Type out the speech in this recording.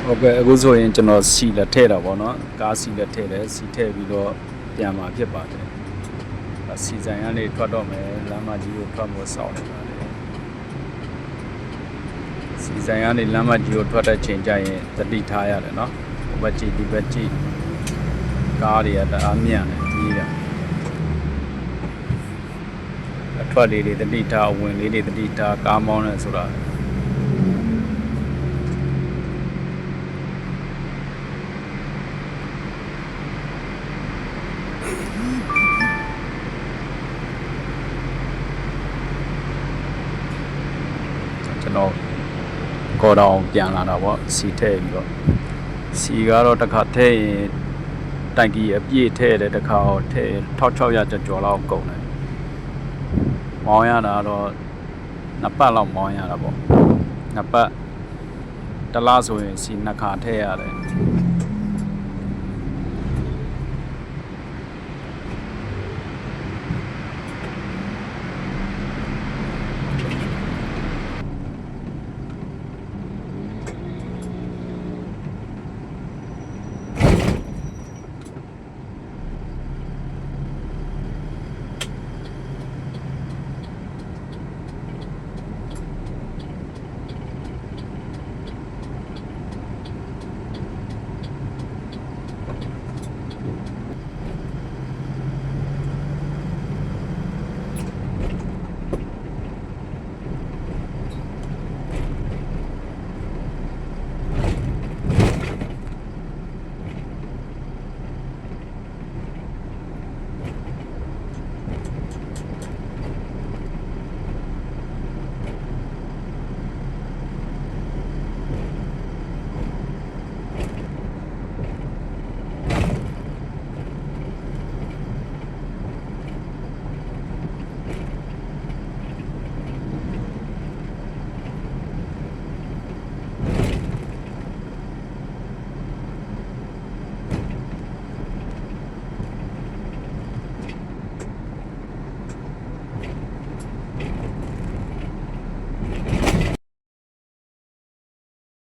ဟုတ်ကဲ့အခုဆိုရင်ကျွန်တော်စီလက်ထည့်တာပေါ့နော်ကားစီလက်ထည့်တယ်စီထည့်ပြီးတော့ပြန်มาဖြစ်ပါတယ်စီဆိုင်ကနေထွက်တော့မယ်လမ်းမကြီးကိုထွက်ဖို့စောင့်နေပါတယ်စီဆိုင်ကနေလမ်းမကြီးကိုထွက်တဲ့ချိန်ကျရင်တတိထားရတယ်နော်ဟိုဘက်ကြည့်ဒီဘက်ကြည့်ကားတွေကတအားမြန်တယ်ကြီးတယ်အထွက်လေးတွေတတိထားအဝင်လေးတွေတတိထားကားမောင်းနေဆိုတာကျွန်တော်ကော်တောင်ပြန်လာတာပေါ့စီထည့်ပြီးတော့စီကတော့တစ်ခါထည့်ရင်တိုင်ကြီးအပြည့်ထည့်တယ်တစ်ခါတော့ထည့်1600ကျော်လောက်ကုန်တယ်မောင်းရတာတော့နှစ်ပတ်လောက်မောင်းရတာပေါ့နှစ်ပတ်တစ်လဆိုရင်စီနှစ်ခါထည့်ရတယ်